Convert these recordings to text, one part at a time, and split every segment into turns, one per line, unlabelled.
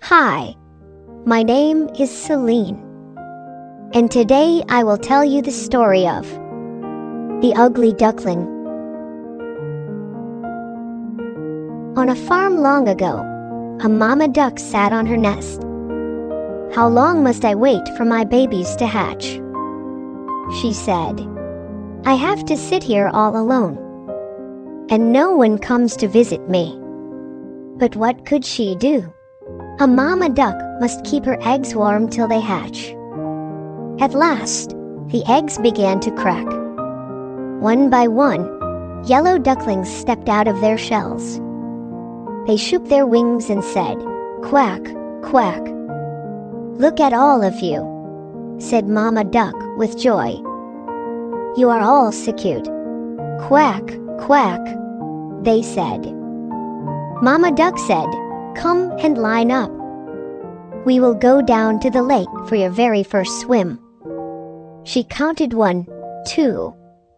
Hi, my name is Celine, and today I will tell you the story of the Ugly Duckling. On a farm long ago, a mama duck sat on her nest. "How long must I wait for my babies to hatch?" she said. "I have to sit here all alone, and no one comes to visit me." But what could she do? A mama duck must keep her eggs warm till they hatch. At last, the eggs began to crack. One by one, yellow ducklings stepped out of their shells. They shook their wings and said, "Quack, quack." "Look at all of you," said Mama Duck with joy. "You are all so cute." "Quack, quack," they said. Mama Duck said, "Come and line up. We will go down to the lake for your very first swim." She counted 1, 2,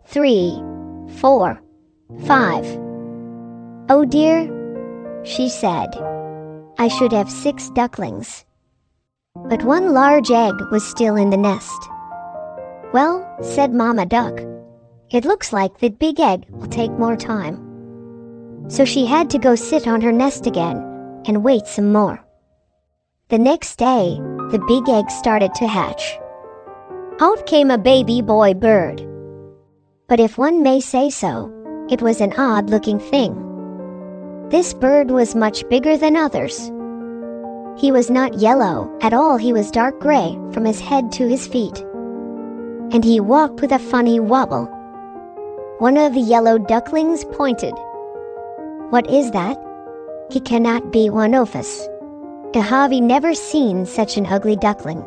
3, 4, 5. "Oh dear," she said, "I should have 6 ducklings." But one large egg was still in the nest. "Well," said Mama Duck, "it looks like that big egg will take more time." So she had to go sit on her nest again and wait some more. The next day, the big egg started to hatch. Out came a baby boy bird. But if one may say so, it was an odd-looking thing. This bird was much bigger than others. He was not yellow at all, he was dark gray from his head to his feet. And he walked with a funny wobble. One of the yellow ducklings pointed. "What is that? He cannot be one of us. I have never seen such an ugly duckling."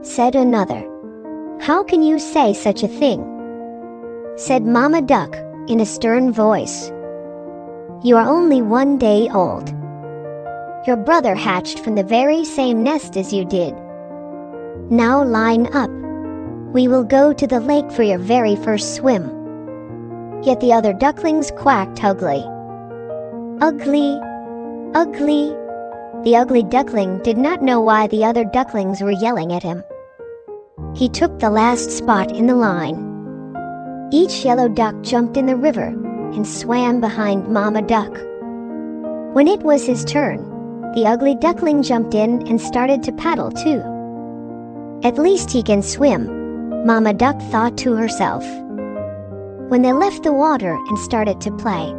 Said another. "How can you say such a thing?" Said Mama Duck in a stern voice. "You are only 1 day old. Your brother hatched from the very same nest as you did. Now line up. We will go to the lake for your very first swim." Yet the other ducklings quacked ugly. "Ugly, ugly." The ugly duckling did not know why the other ducklings were yelling at him. He took the last spot in the line. Each yellow duck jumped in the river and swam behind Mama Duck. When it was his turn, the ugly duckling jumped in and started to paddle too. "At least he can swim," Mama Duck thought to herself. When they left the water and started to play,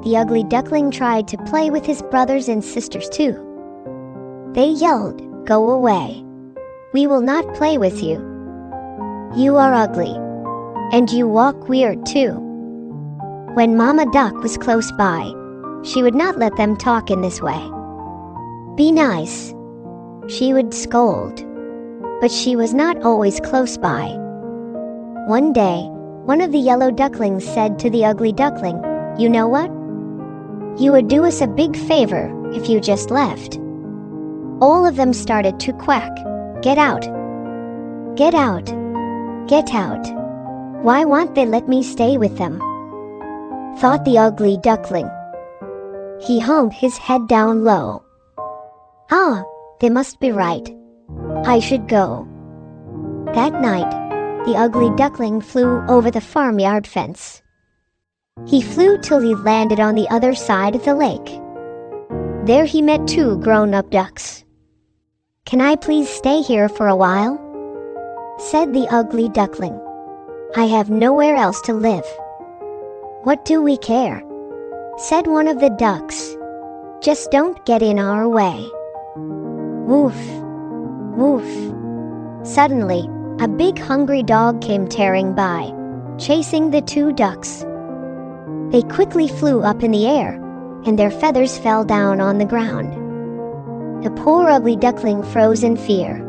the ugly duckling tried to play with his brothers and sisters too. They yelled, "Go away. We will not play with you. You are ugly. And you walk weird too." When Mama Duck was close by, she would not let them talk in this way. "Be nice," she would scold. But she was not always close by. One day, one of the yellow ducklings said to the ugly duckling, "You know what? You would do us a big favor if you just left." All of them started to quack. "Get out! Get out! Get out! Why won't they let me stay with them?" thought the ugly duckling. He hung his head down low. "Ah, they must be right. I should go." That night, the ugly duckling flew over the farmyard fence. He flew till he landed on the other side of the lake. There he met 2 grown-up ducks. "Can I please stay here for a while?" said the ugly duckling. "I have nowhere else to live." "What do we care?" said one of the ducks. "Just don't get in our way." Woof, woof. Suddenly, a big hungry dog came tearing by, chasing the 2 ducks. They quickly flew up in the air, and their feathers fell down on the ground. The poor ugly duckling froze in fear.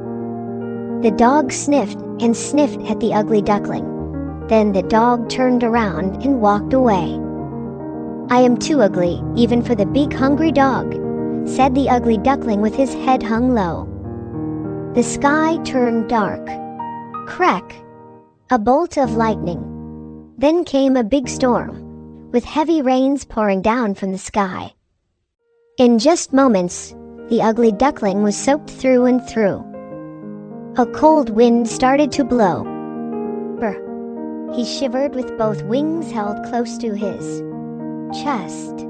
The dog sniffed and sniffed at the ugly duckling. Then the dog turned around and walked away. "I am too ugly, even for the big hungry dog," said the ugly duckling with his head hung low. The sky turned dark. Crack! A bolt of lightning. Then came a big storm, with heavy rains pouring down from the sky. In just moments, The ugly duckling was soaked through and through. A cold wind started to blow. Brr. He shivered with both wings held close to his chest.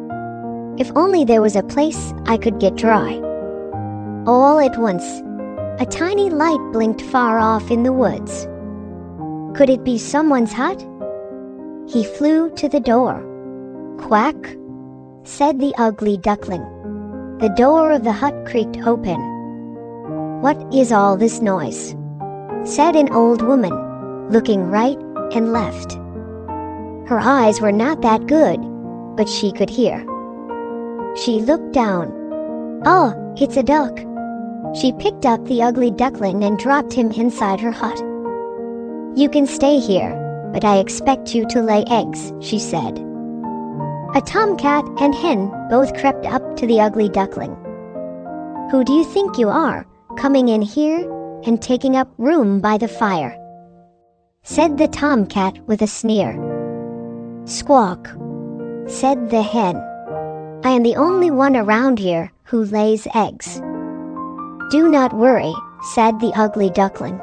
If only there was a place I could get dry. All at once, a tiny light blinked far off in the woods. Could it be someone's hut? He flew to the door. "Quack," said the ugly duckling. The door of the hut creaked open. "What is all this noise?" said an old woman, looking right and left. Her eyes were not that good, but she could hear. She looked down. "Oh, it's a duck." She picked up the ugly duckling and dropped him inside her hut. "You can stay here, but I expect you to lay eggs," she said. A tomcat and hen both crept up to the ugly duckling. "Who do you think you are, coming in here and taking up room by the fire?" said the tomcat with a sneer. "Squawk," said the hen. "I am the only one around here who lays eggs." "Do not worry," said the ugly duckling.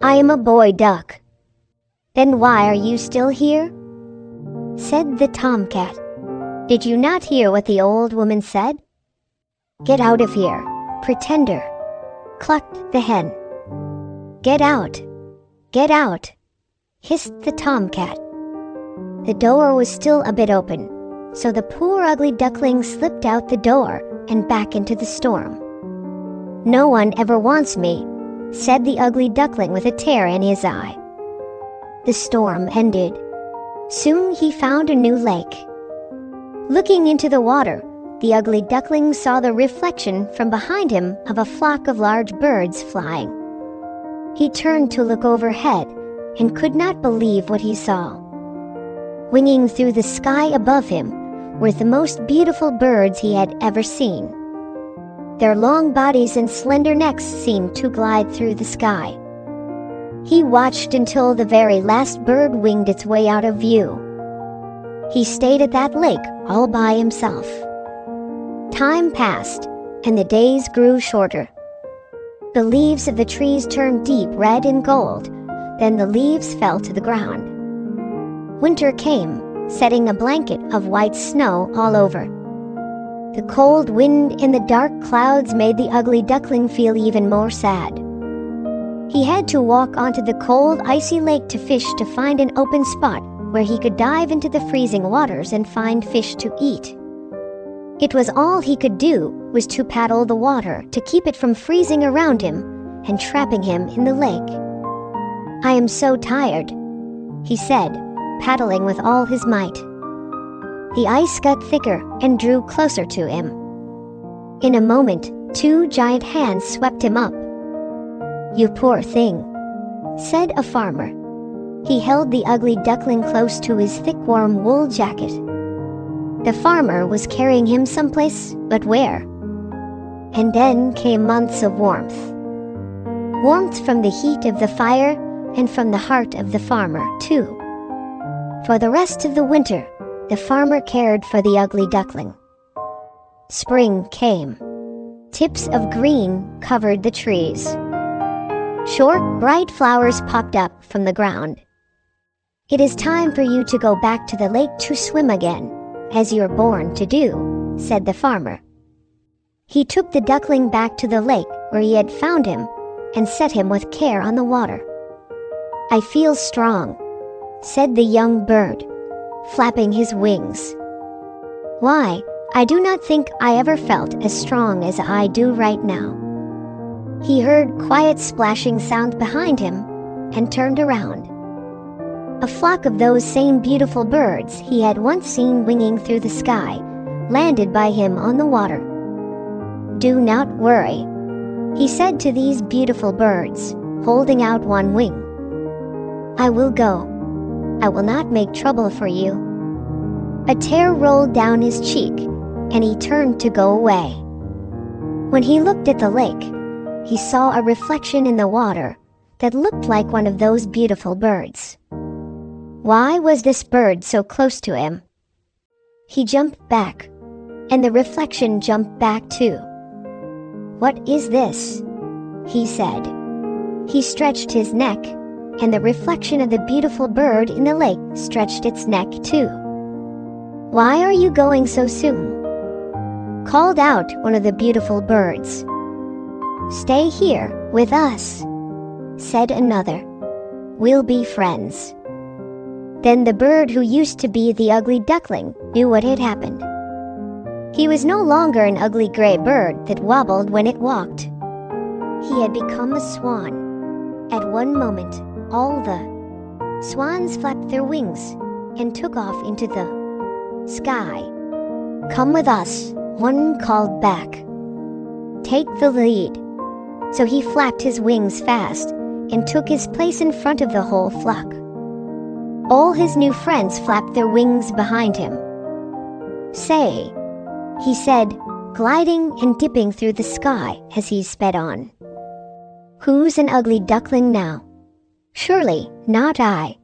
"I am a boy duck." "Then why are you still here?" said the tomcat. "Did you not hear what the old woman said?" "Get out of here, pretender," clucked the hen. "Get out! Get out!" hissed the tomcat. The door was still a bit open, so the poor ugly duckling slipped out the door and back into the storm. "No one ever wants me," said the ugly duckling with a tear in his eye. The storm ended. Soon he found a new lake. Looking into the water, the ugly duckling saw the reflection from behind him of a flock of large birds flying. He turned to look overhead and could not believe what he saw. Winging through the sky above him were the most beautiful birds he had ever seen. Their long bodies and slender necks seemed to glide through the sky. He watched until the very last bird winged its way out of view. He stayed at that lake all by himself. Time passed, and the days grew shorter. The leaves of the trees turned deep red and gold, then the leaves fell to the ground. Winter came, setting a blanket of white snow all over. The cold wind and the dark clouds made the ugly duckling feel even more sad. He had to walk onto the cold, icy lake to fish to find an open spot where he could dive into the freezing waters and find fish to eat. It was all he could do was to paddle the water to keep it from freezing around him and trapping him in the lake. "I am so tired," he said, paddling with all his might. The ice got thicker and drew closer to him. In a moment, two giant hands swept him up. "You poor thing," said a farmer. He held the ugly duckling close to his thick warm wool jacket. The farmer was carrying him someplace, but where? And then came months of warmth. Warmth from the heat of the fire and from the heart of the farmer, too. For the rest of the winter, the farmer cared for the ugly duckling. Spring came. Tips of green covered the trees. Short, bright flowers popped up from the ground. "It is time for you to go back to the lake to swim again, as you're born to do," said the farmer. He took the duckling back to the lake where he had found him and set him with care on the water. "I feel strong," said the young bird, flapping his wings. "Why, I do not think I ever felt as strong as I do right now." He heard quiet splashing sound behind him and turned around. A flock of those same beautiful birds he had once seen winging through the sky landed by him on the water. "Do not worry," he said to these beautiful birds, holding out one wing. "I will go. I will not make trouble for you." A tear rolled down his cheek, and he turned to go away. When he looked at the lake, he saw a reflection in the water that looked like one of those beautiful birds. Why was this bird so close to him? He jumped back, and the reflection jumped back too. "What is this?" he said. He stretched his neck, and the reflection of the beautiful bird in the lake stretched its neck too. "Why are you going so soon?" called out one of the beautiful birds. "Stay here with us," said another. "We'll be friends." Then the bird who used to be the ugly duckling knew what had happened. He was no longer an ugly gray bird that wobbled when it walked. He had become a swan. At one moment, all the swans flapped their wings and took off into the sky. "Come with us," one called back. "Take the lead." So he flapped his wings fast and took his place in front of the whole flock. All his new friends flapped their wings behind him. "Say," he said, gliding and dipping through the sky as he sped on. "Who's an ugly duckling now? Surely not I."